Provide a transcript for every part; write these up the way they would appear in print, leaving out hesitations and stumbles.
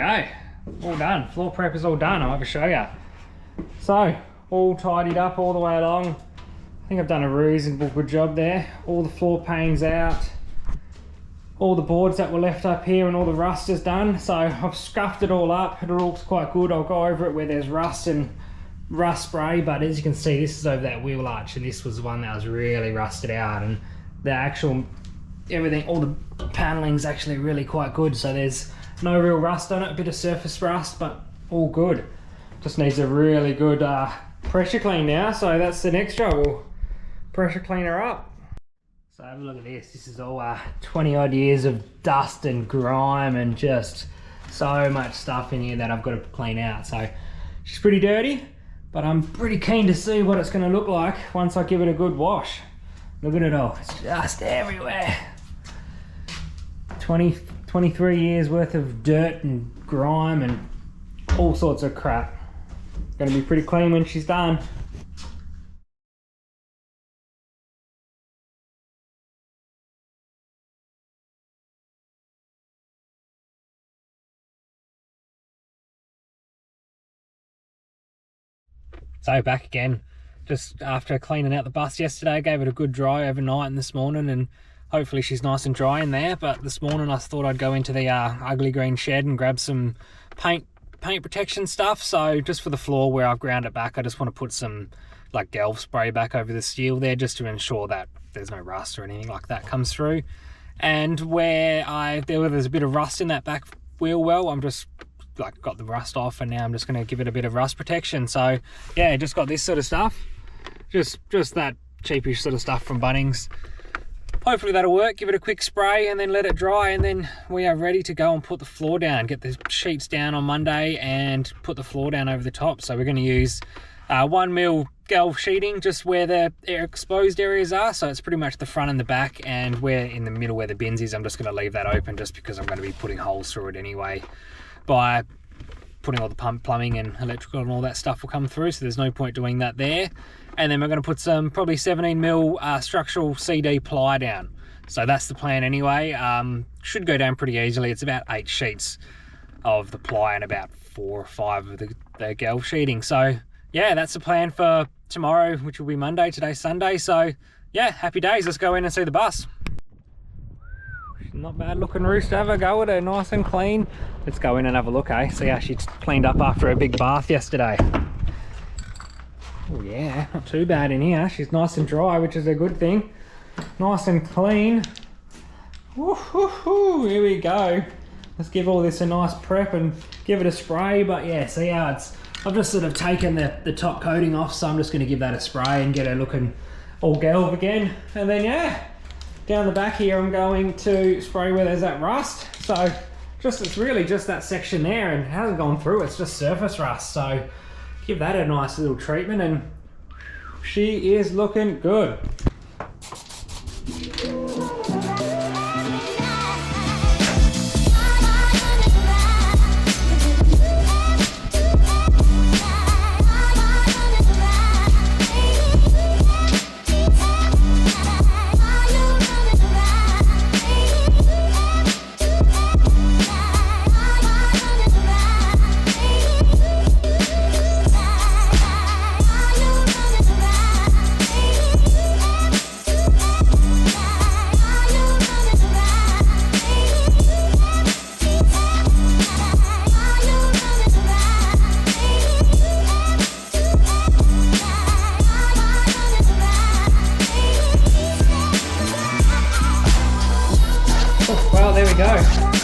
go. All done. Floor prep is all done. I'll have to show you. So, all tidied up all the way along. I think I've done a reasonable good job there. All the floor panes out. All the boards that were left up here and all the rust is done. So I've scuffed it all up. It looks quite good. I'll go over it where there's rust and rust spray, but as you can see, this is over that wheel arch, and this was the one that was really rusted out, and the actual everything, all the paneling's actually really quite good. So there's no real rust on it, a bit of surface rust, but all good. Just needs a really good pressure clean now. So that's the next job. We'll pressure clean her up. So have a look at this. This is all 20 odd years of dust and grime and just so much stuff in here that I've got to clean out. So she's pretty dirty, but I'm pretty keen to see what it's going to look like once I give it a good wash. Look at it all. It's just everywhere. 23 years worth of dirt and grime and all sorts of crap. Going to be pretty clean when she's done. So back again, just after cleaning out the bus yesterday, gave it a good dry overnight and this morning, and hopefully she's nice and dry in there. But this morning I thought I'd go into the ugly green shed and grab some paint protection stuff. So just for the floor where I've ground it back, I just want to put some like Gelf spray back over the steel there, just to ensure that there's no rust or anything like that comes through. And where there's a bit of rust in that back wheel well, I'm just like got the rust off, and now I'm just going to give it a bit of rust protection. So yeah, just got this sort of stuff, just that cheapish sort of stuff from Bunnings. Hopefully that'll work. Give it a quick spray and then let it dry, and then we are ready to go and put the floor down, get the sheets down on Monday and put the floor down over the top. So we're going to use 1mm Gelf sheeting just where the exposed areas are. So it's pretty much the front and the back, and where in the middle where the bins is, I'm just going to leave that open just because I'm going to be putting holes through it anyway. By putting all the plumbing and electrical and all that stuff will come through, so there's no point doing that there. And then we're going to put some probably 17mm structural CD ply down. So that's the plan anyway. Should go down pretty easily. It's about 8 sheets of the ply and about 4 or 5 of the Gelf sheeting. So yeah, that's the plan for tomorrow, which will be Monday. Today's Sunday. So yeah, happy days. Let's go in and see the bus. Not bad looking roost. Have a go at her, nice and clean. Let's go in and have a look, eh? See how she's cleaned up after a big bath yesterday. Oh yeah, not too bad in here. She's nice and dry, which is a good thing. Nice and clean. Woo-hoo-hoo, here we go. Let's give all this a nice prep and give it a spray. But yeah, see how I've just sort of taken the top coating off, so I'm just going to give that a spray and get her looking all Gelf again. And then yeah, down the back here I'm going to spray where there's that rust. So it's really just that section there, and it hasn't gone through, it's just surface rust. So give that a nice little treatment, and she is looking good.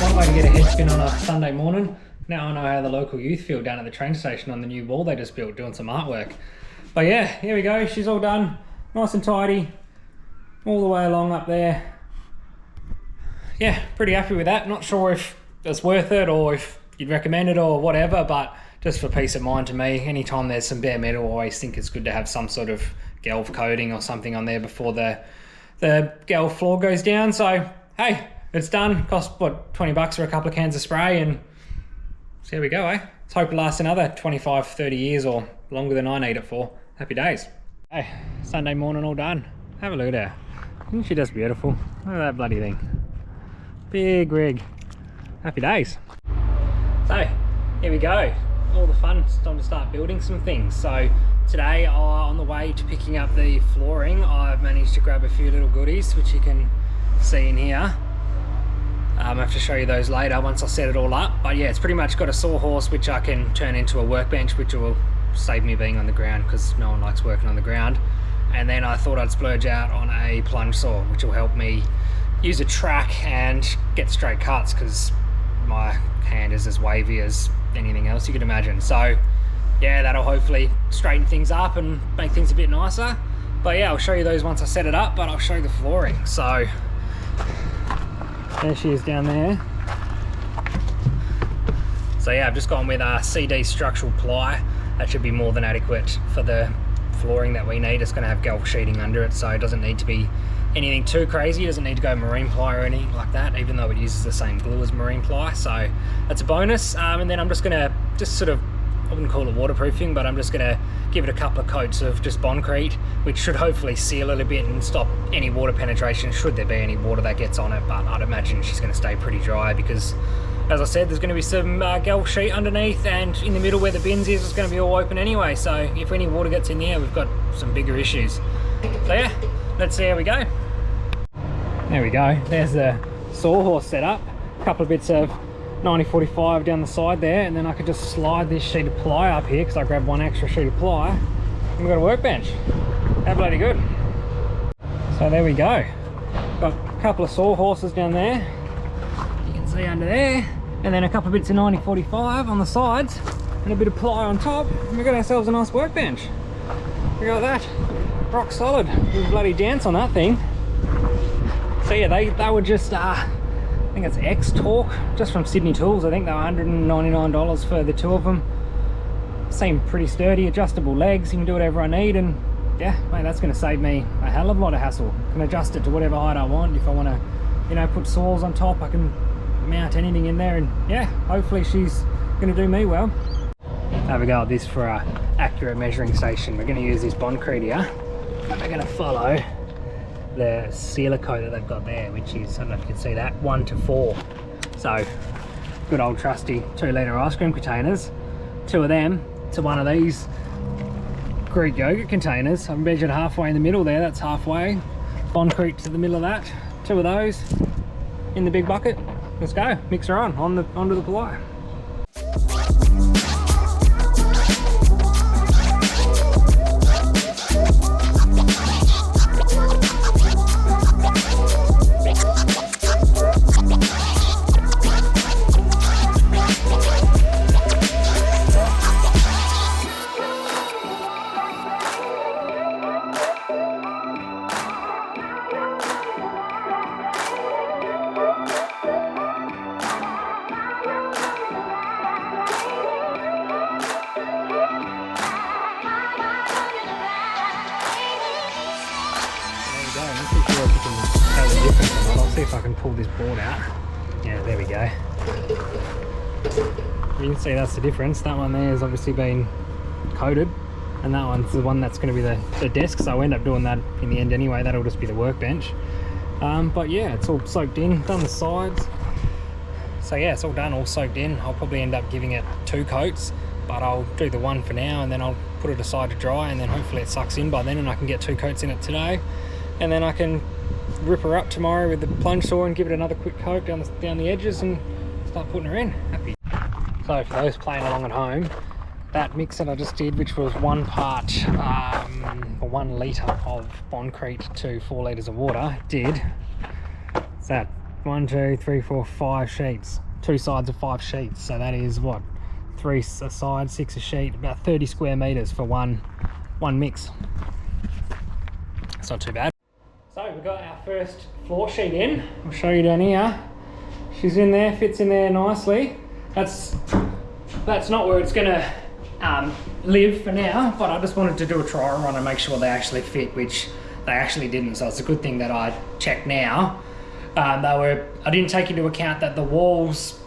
One way to get a head spin on a Sunday morning. Now I know how the local youth feel down at the train station on the new wall they just built, doing some artwork. But yeah, here we go. She's all done, nice and tidy, all the way along up there. Yeah, pretty happy with that. Not sure if it's worth it or if you'd recommend it or whatever, but just for peace of mind to me, anytime there's some bare metal, I always think it's good to have some sort of Gelf coating or something on there before the Gelf floor goes down. So hey, it's done. Cost what, 20 bucks for a couple of cans of spray, and so there we go, eh? Let's hope it lasts another 25, 30 years or longer than I need it for. Happy days. Hey, Sunday morning all done. Have a look at her. Isn't she just beautiful? Look at that bloody thing. Big rig. Happy days. So here we go, all the fun. It's time to start building some things. So today, on the way to picking up the flooring, I've managed to grab a few little goodies which you can see in here. I have to show you those later once I set it all up, but yeah, it's pretty much got a sawhorse which I can turn into a workbench, which will save me being on the ground because no one likes working on the ground. And then I thought I'd splurge out on a plunge saw, which will help me use a track and get straight cuts because my hand is as wavy as anything else you could imagine. So yeah, that'll hopefully straighten things up and make things a bit nicer. But yeah, I'll show you those once I set it up, but I'll show you the flooring. So there she is down there. So yeah, I've just gone with a CD structural ply. That should be more than adequate for the flooring that we need. It's going to have gel sheeting under it, so it doesn't need to be anything too crazy. It doesn't need to go marine ply or anything like that, even though it uses the same glue as marine ply, so that's a bonus. And then I'm just going to sort of, I wouldn't call it waterproofing, but I'm just going to give it a couple of coats of just Bondcrete, which should hopefully seal it a bit and stop any water penetration should there be any water that gets on it. But I'd imagine she's going to stay pretty dry because, as I said, there's going to be some gel sheet underneath, and in the middle where the bins is, it's going to be all open anyway, so if any water gets in there, we've got some bigger issues. So yeah, let's see how we go. There we go, there's the sawhorse set up, a couple of bits of 9045 down the side there, and then I could just slide this sheet of ply up here because I grabbed one extra sheet of ply, and we've got a workbench. How bloody good. So there we go, got a couple of sawhorses down there, you can see under there, and then a couple of bits of 9045 on the sides, and a bit of ply on top, and we've got ourselves a nice workbench. We got that, rock solid. We'll bloody dance on that thing. So yeah, they were just, I think it's X-Torque, just from Sydney Tools. I think they were $199 for the two of them. Seem pretty sturdy, adjustable legs, you can do whatever I need, and yeah, mate, that's going to save me a hell of a lot of hassle. I can adjust it to whatever height I want. If I want to, you know, put saws on top, I can mount anything in there, and yeah, hopefully she's going to do me well. Have a go at this for our accurate measuring station. We're going to use this Bondcrete here, and we're going to follow the sealer coat that they've got there, which is, I don't know if you can see that, 1 to 4. So good old trusty 2-litre ice cream containers, 2 of them to one of these Greek yogurt containers. I've measured halfway in the middle there, that's halfway. Bondcrete to the middle of that, 2 of those in the big bucket. Let's go, mix her onto the ply. I'll see if I can pull this board out. Yeah, there we go. You can see that's the difference. That one there has obviously been coated, and that one's the one that's going to be the desk, so I'll end up doing that in the end anyway. That'll just be the workbench. But yeah, it's all soaked in, done the sides. So yeah, it's all done, all soaked in. I'll probably end up giving it 2 coats, but I'll do the one for now, and then I'll put it aside to dry, and then hopefully it sucks in by then and I can get 2 coats in it today, and then I can rip her up tomorrow with the plunge saw and give it another quick coat down the edges and start putting her in. Happy. So for those playing along at home, that mix that I just did, which was 1 part or 1 litre of Bondcrete to 4 litres of water, did, what's that, 1, 2, 3, 4, 5 sheets, 2 sides of 5 sheets. So that is what, 3 a side, 6 a sheet, about 30 square metres for one mix. It's not too bad. So we've got our first floor sheet in. I'll show you down here. She's in there, fits in there nicely. That's not where it's gonna live for now, but I just wanted to do a trial run and make sure they actually fit, which they actually didn't. So it's a good thing that I checked now. I didn't take into account that the walls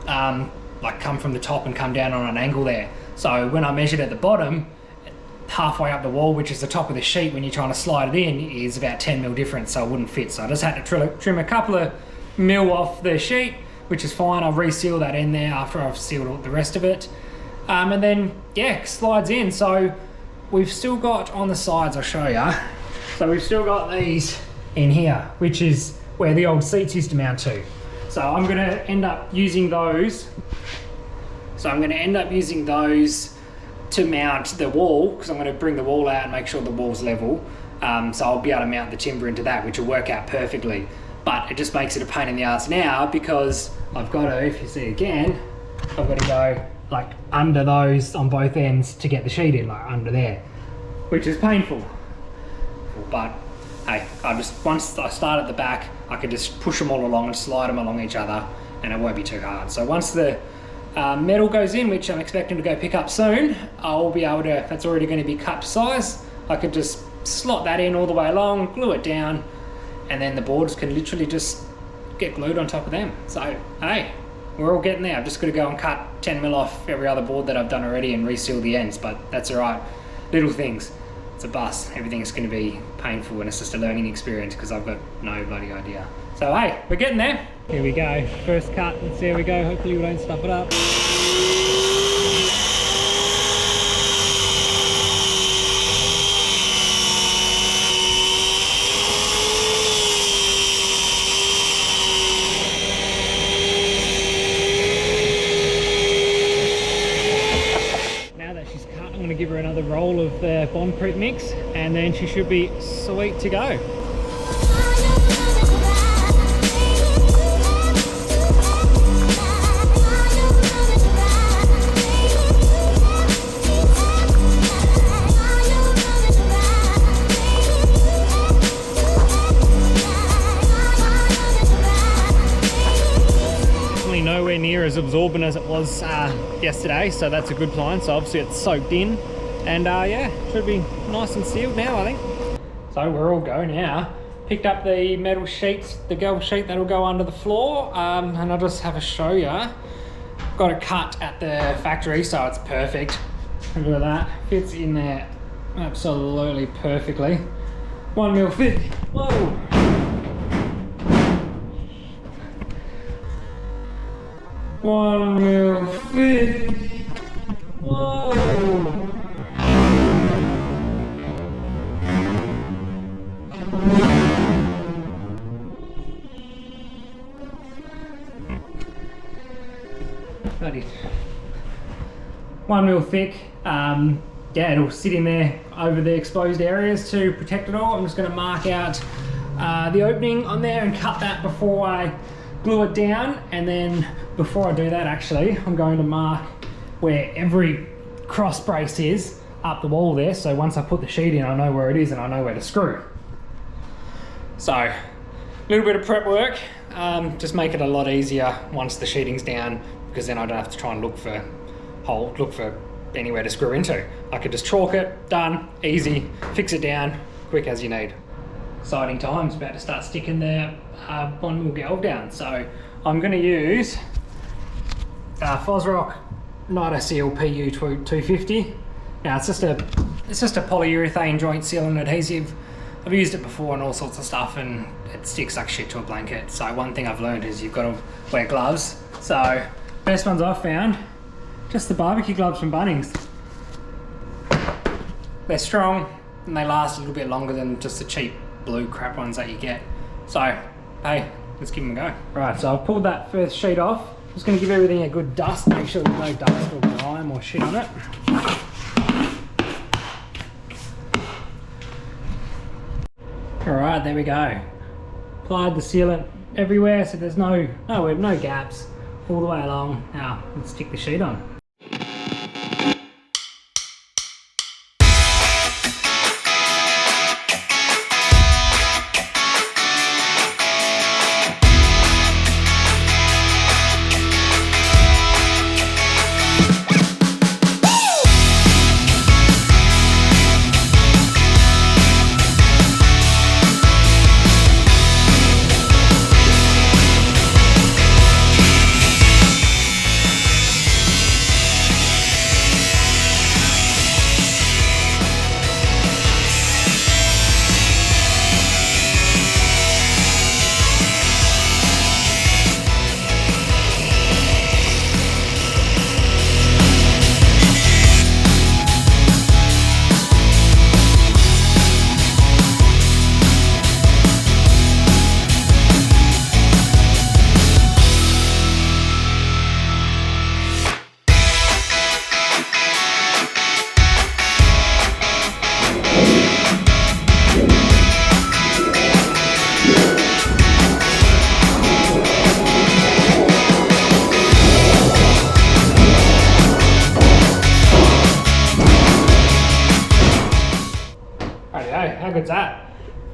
like come from the top and come down on an angle there. So when I measured at the bottom, halfway up the wall, which is the top of the sheet, when you're trying to slide it in, is about 10 mil difference, so it wouldn't fit. So I just had to trim a couple of mil off the sheet, which is fine. I'll reseal that in there after I've sealed all the rest of it. And then, yeah, slides in. So we've still got on the sides, I'll show you. So we've still got these in here, which is where the old seats used to mount to. So I'm going to end up using those. So I'm going to end up using those to mount the wall, because I'm going to bring the wall out and make sure the wall's level. So I'll be able to mount the timber into that, which will work out perfectly. But it just makes it a pain in the ass now, because I've got to, if you see again, I've got to go like under those on both ends to get the sheet in, like under there, which is painful. But hey, once I start at the back, I can just push them all along and slide them along each other, and it won't be too hard. So once the metal goes in, which I'm expecting to go pick up soon, I'll be able to, that's already going to be cut to size, I could just slot that in all the way along, glue it down, and then the boards can literally just get glued on top of them. So hey, we're all getting there. I've just got to go and cut 10mm off every other board that I've done already and reseal the ends, but that's all right. Little things. It's a bus. Everything's going to be painful, and it's just a learning experience because I've got no bloody idea. So hey, we're getting there. Here we go. First cut. Let's see how we go. Hopefully we don't stuff it up. Give her another roll of the Bondproof mix, and then she should be sweet to go. Nowhere near as absorbent as it was yesterday, so that's a good sign. So obviously it's soaked in, and yeah, should be nice and sealed now, I think. So we're all go now. Picked up the metal sheets, the gel sheet that'll go under the floor, and I'll just have a show you. Got it cut at the factory, so it's perfect. Look at that, fits in there absolutely perfectly. 1mm fit. Whoa. One will fit. Whoa. Bloody 1mm thick. Yeah, it'll sit in there over the exposed areas to protect it all. I'm just going to mark out the opening on there and cut that before I glue it down, and then before I do that, actually, I'm going to mark where every cross brace is up the wall there, so once I put the sheet in, I know where it is and I know where to screw. So, a little bit of prep work, just make it a lot easier once the sheeting's down, because then I don't have to try and look for anywhere to screw into. I could just chalk it, done, easy, fix it down, quick as you need. Exciting times, about to start sticking the 1mm gel down. So I'm going to use Fosroc NitroSeal PU 250. Now it's just a polyurethane joint sealant adhesive. I've used it before on all sorts of stuff, and it sticks like shit to a blanket. So one thing I've learned is you've got to wear gloves. So best ones I've found, just the barbecue gloves from Bunnings. They're strong and they last a little bit longer than just the cheap blue crap ones that you get. So hey, let's give them a go. Right, so I've pulled that first sheet off. Just going to give everything a good dust, make sure there's no dust or grime or shit on it. Alright, there we go. Applied the sealant everywhere, so there's no gaps all the way along. Now let's stick the sheet on.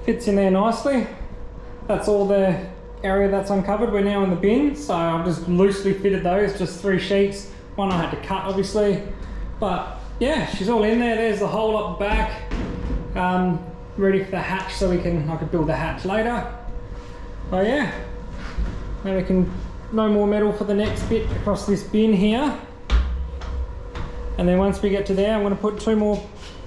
fits in there nicely. That's all the area that's uncovered. We're now in the bin, so I've just loosely fitted those, just 3 sheets. One I had to cut, obviously, but yeah, she's all in there. There's the hole up the back, ready for the hatch, so I could build the hatch later. Oh yeah, now we can, no more metal for the next bit across this bin here. And then once we get to there, I'm going to put 2 more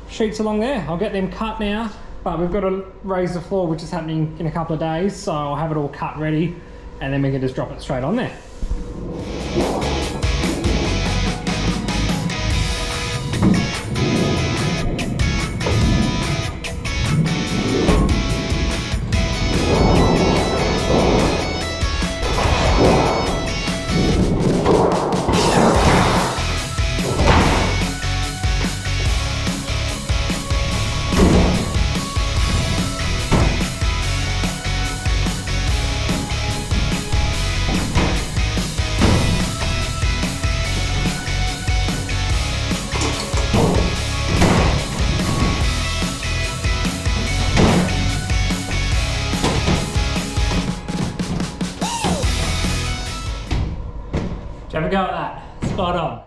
sheets along there. I'll get them cut now, but we've got to raise the floor, which is happening in a couple of days, so I'll have it all cut ready, and then we can just drop it straight on there. Have a go at that, spot on.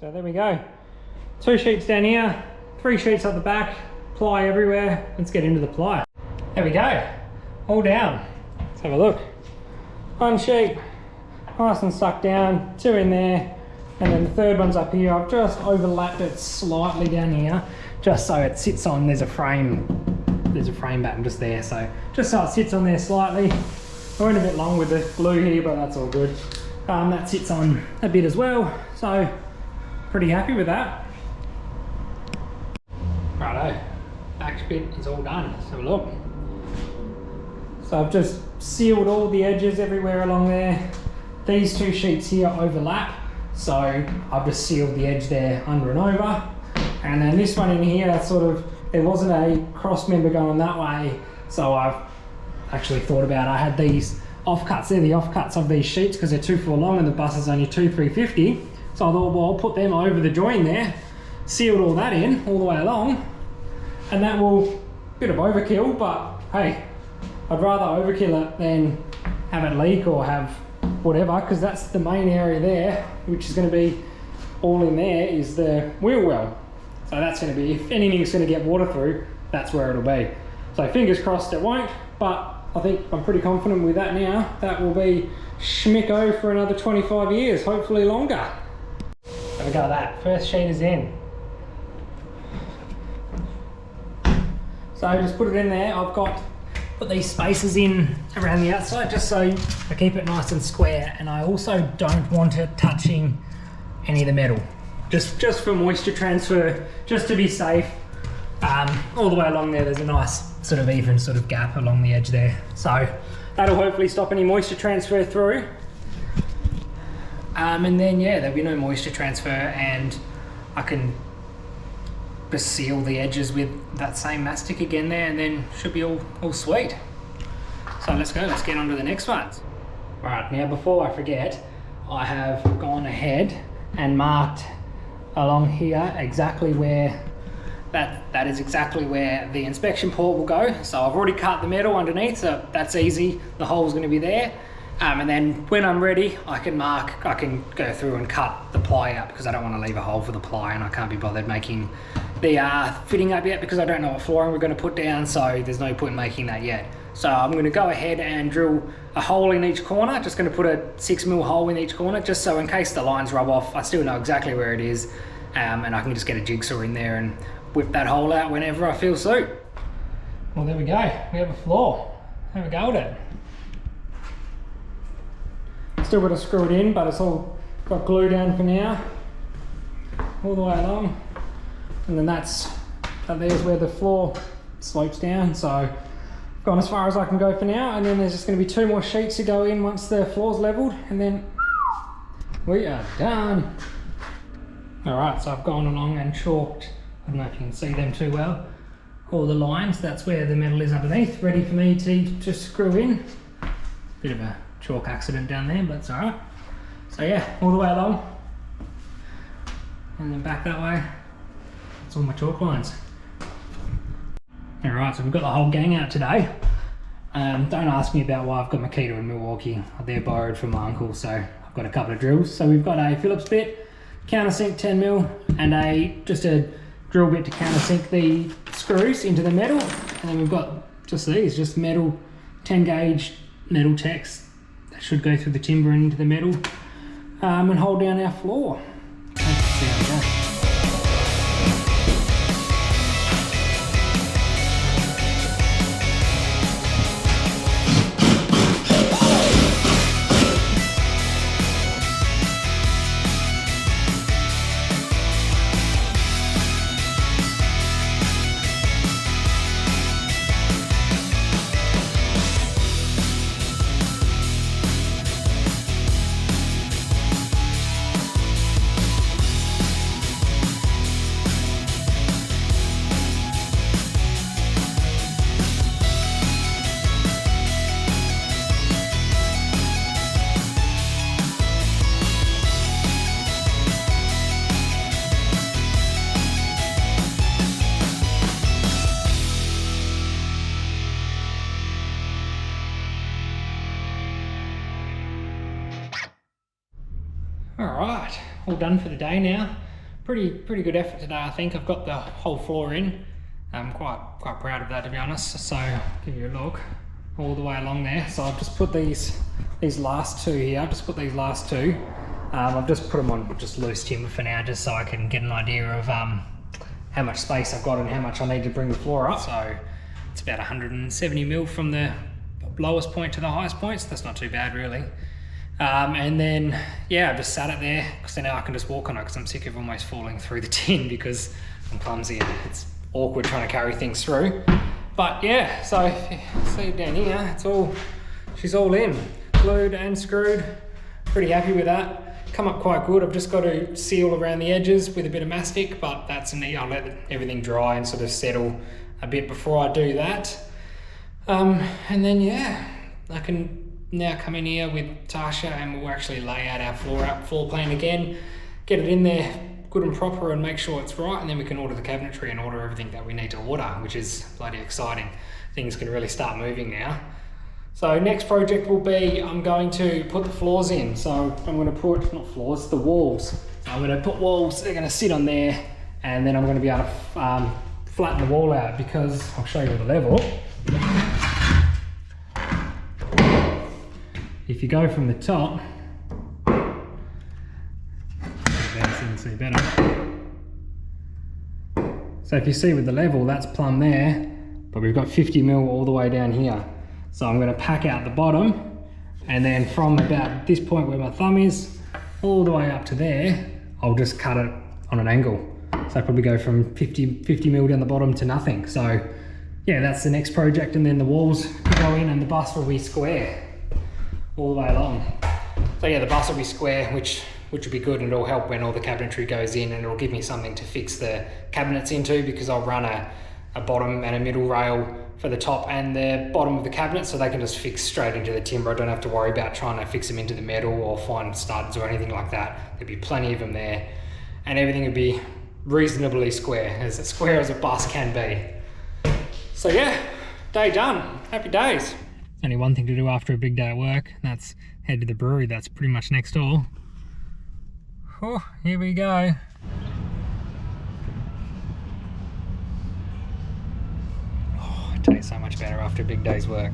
So there we go. 2 sheets down here, 3 sheets up the back, ply everywhere. Let's get into the ply. There we go, all down. Let's have a look. 1 sheet, nice and stuck down, 2 in there, and then the 3rd one's up here. I've just overlapped it slightly down here, just so it sits on, there's a frame button just there, so just so it sits on there slightly. I went a bit long with the glue here, but that's all good. That sits on a bit as well, so pretty happy with that. Righto, back bit is all done. Let's have a look. So I've just sealed all the edges everywhere along there. These 2 sheets here overlap, so I've just sealed the edge there under and over. And then this one in here, that's sort of, there wasn't a cross member going that way, so I've actually thought about, I had these offcuts, they're the offcuts of these sheets because they're 2.4 long and the bus is only 2.350. So I thought, well, I'll put them over the join there, sealed all that in all the way along, and that will, bit of overkill, but hey, I'd rather overkill it than have it leak or have whatever, because that's the main area there, which is going to be all in there, is the wheel well. So that's going to be, if anything's going to get water through, that's where it'll be. So fingers crossed it won't, but I think I'm pretty confident with that now. That will be schmicko for another 25 years, hopefully longer. Have a go at that. First sheet is in. So just put it in there. I've put these spaces in around the outside just so I keep it nice and square, and I also don't want it touching any of the metal. Just for moisture transfer, just to be safe. All the way along there's a nice sort of even sort of gap along the edge there, so that'll hopefully stop any moisture transfer through, and then yeah, there'll be no moisture transfer, and I can just seal the edges with that same mastic again there, and then should be all sweet. So let's get on to the next ones. Right, now before I forget, I have gone ahead and marked along here exactly where that is exactly where the inspection port will go. So I've already cut the metal underneath, so that's easy. The hole's going to be there. And then when I'm ready, I can go through and cut the ply out, because I don't want to leave a hole for the ply, and I can't be bothered making the fitting up yet because I don't know what flooring we're going to put down, so there's no point in making that yet. So I'm going to go ahead and drill a hole in each corner. Just going to put a 6mm hole in each corner, just so in case the lines rub off, I still know exactly where it is, and I can just get a jigsaw in there and whip that hole out whenever I feel suit. Well, there we go. We have a floor. Have a go at it. Still got to screw it in, but it's all got glue down for now, all the way along. And then there's where the floor slopes down. So I've gone as far as I can go for now, and then there's just going to be 2 more sheets to go in once the floor's leveled, and then we are done. All right, so I've gone along and chalked, I don't know if you can see them too well, all the lines. That's where the metal is underneath, ready for me to screw in. Bit of a chalk accident down there, but it's all right. So yeah, all the way along, and then back that way. That's all my chalk lines. Alright, so we've got the whole gang out today. Don't ask me about why I've got my Makita in Milwaukee. They're borrowed from my uncle, so I've got a couple of drills. So we've got a Phillips bit, countersink 10mm, and just a drill bit to countersink the screws into the metal. And then we've got just these, just metal, 10 gauge metal techs that should go through the timber and into the metal and hold down our floor. Let's see how we go. Alright, all done for the day now. Pretty good effort today, I think. I've got the whole floor in. I'm quite proud of that, to be honest. So I'll give you a look all the way along there. So I've just put these last two here. I've just put these last two. I've just put them on just loose timber for now, just so I can get an idea of how much space I've got and how much I need to bring the floor up. So it's about 170mm from the lowest point to the highest point, so that's not too bad really. And then, yeah, I've just sat it there because now I can just walk on it, because I'm sick of almost falling through the tin because I'm clumsy and it's awkward trying to carry things through. But yeah, so if you see down here, it's all, she's all in, glued and screwed. Pretty happy with that. Come up quite good. I've just got to seal around the edges with a bit of mastic, but that's neat. I'll let everything dry and sort of settle a bit before I do that. And then yeah, I can now come in here with Tasha and we'll actually lay out our floor plan again, get it in there good and proper and make sure it's right, and then we can order the cabinetry and order everything that we need to order, which is bloody exciting. Things can really start moving now. So next project will be, I'm going to put the floors in. So I'm going to put, not floors, the walls. So I'm going to put walls, they're going to sit on there, and then I'm going to be able to flatten the wall out, because I'll show you the level. If you go from the top, see better. So if you see with the level, that's plumb there, but we've got 50mm all the way down here. So I'm going to pack out the bottom, and then from about this point where my thumb is, all the way up to there, I'll just cut it on an angle. So I probably go from 50mm down the bottom to nothing. So yeah, that's the next project, and then the walls go in and the bus will be square all the way along. So yeah, the bus will be square, which will be good, and it'll help when all the cabinetry goes in, and it'll give me something to fix the cabinets into, because I'll run a bottom and a middle rail for the top and the bottom of the cabinet, so they can just fix straight into the timber. I don't have to worry about trying to fix them into the metal or find studs or anything like that. There'd be plenty of them there, and everything would be reasonably square as a bus can be. So yeah, day done, happy days. Only one thing to do after a big day at work, that's head to the brewery that's pretty much next door. Oh, here we go. Oh, it tastes so much better after a big day's work.